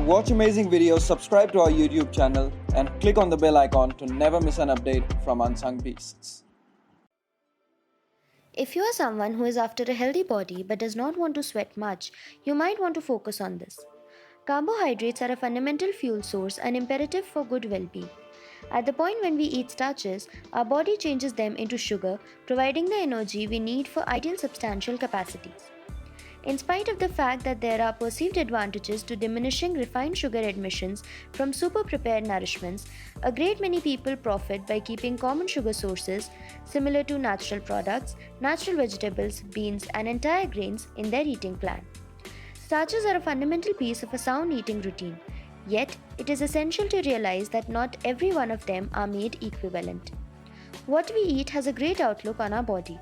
watch amazing videos, subscribe to our YouTube channel and click on the bell icon to never miss an update from Unsung Beasts. If you are someone who is after a healthy body but does not want to sweat much, you might want to focus on this. Carbohydrates are a fundamental fuel source and imperative for good well-being. At the point when we eat starches, our body changes them into sugar, providing the energy we need for ideal substantial capacities. In spite of the fact that there are perceived advantages to diminishing refined sugar emissions from super prepared nourishments, a great many people profit by keeping common sugar sources, similar to natural products, natural vegetables, beans, and entire grains, in their eating plan. Starches are a fundamental piece of a sound eating routine, yet, it is essential to realize that not every one of them are made equivalent. What we eat has a great outlook on our body.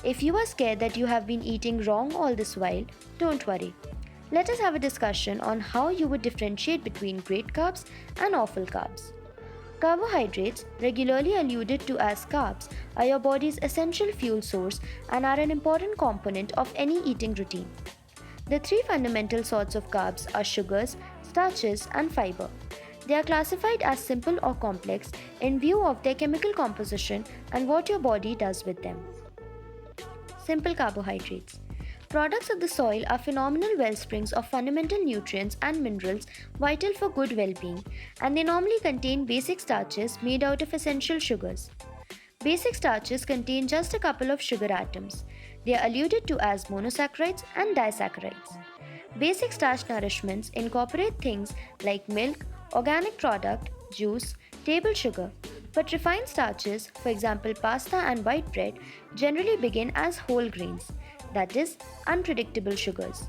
If you are scared that you have been eating wrong all this while, don't worry. Let us have a discussion on how you would differentiate between great carbs and awful carbs. Carbohydrates, regularly alluded to as carbs, are your body's essential fuel source and are an important component of any eating routine. The three fundamental sorts of carbs are sugars, starches, and fiber. They are classified as simple or complex in view of their chemical composition and what your body does with them. Simple carbohydrates. Products of the soil are phenomenal wellsprings of fundamental nutrients and minerals vital for good well-being, and they normally contain basic starches made out of essential sugars. Basic starches contain just a couple of sugar atoms. They are alluded to as monosaccharides and disaccharides. Basic starch nourishments incorporate things like milk, organic product, juice, table sugar, but refined starches, for example pasta and white bread, generally begin as whole grains, that is, unpredictable sugars.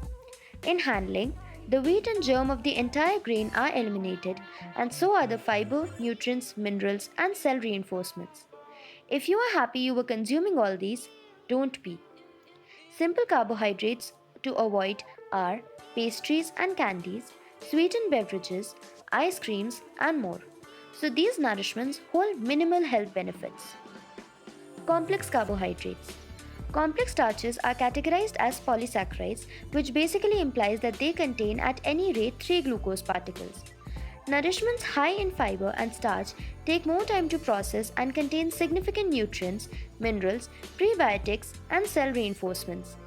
In handling, the wheat and germ of the entire grain are eliminated, and so are the fiber, nutrients, minerals, and cell reinforcements. If you are happy you were consuming all these, don't be. Simple carbohydrates to avoid are pastries and candies, sweetened beverages, ice creams, and more. So these nourishments hold minimal health benefits. Complex carbohydrates. Complex starches are categorized as polysaccharides, which basically implies that they contain at any rate 3 glucose particles. Nourishments high in fiber and starch take more time to process and contain significant nutrients, minerals, prebiotics, and cell reinforcements.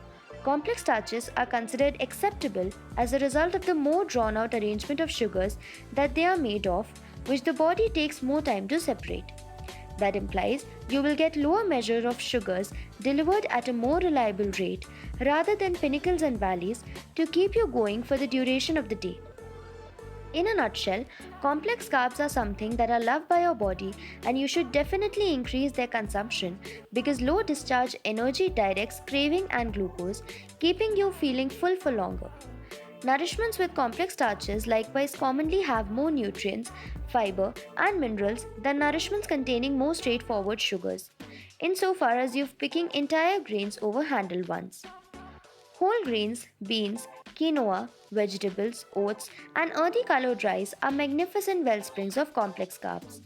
Complex starches are considered acceptable as a result of the more drawn out arrangement of sugars that they are made of, which the body takes more time to separate. That implies you will get lower measure of sugars delivered at a more reliable rate rather than pinnacles and valleys to keep you going for the duration of the day. In a nutshell, complex carbs are something that are loved by your body and you should definitely increase their consumption because low discharge energy directs craving and glucose, keeping you feeling full for longer. Nourishments with complex starches likewise commonly have more nutrients, fiber, and minerals than nourishments containing more straightforward sugars, insofar as you're picking entire grains over handled ones. Whole grains, beans, quinoa, vegetables, oats, and earthy colored rice are magnificent wellsprings of complex carbs.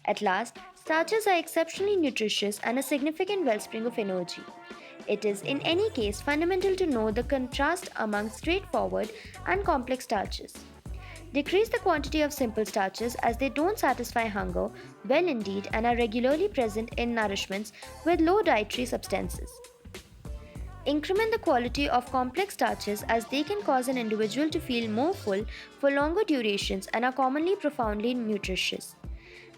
At last, starches are exceptionally nutritious and a significant wellspring of energy. It is, in any case, fundamental to know the contrast among straightforward and complex starches. Decrease the quantity of simple starches as they don't satisfy hunger well indeed and are regularly present in nourishments with low dietary substances. Increment the quality of complex starches as they can cause an individual to feel more full for longer durations and are commonly profoundly nutritious.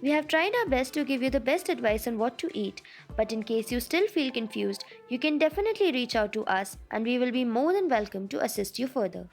We have tried our best to give you the best advice on what to eat, but in case you still feel confused, you can definitely reach out to us and we will be more than welcome to assist you further.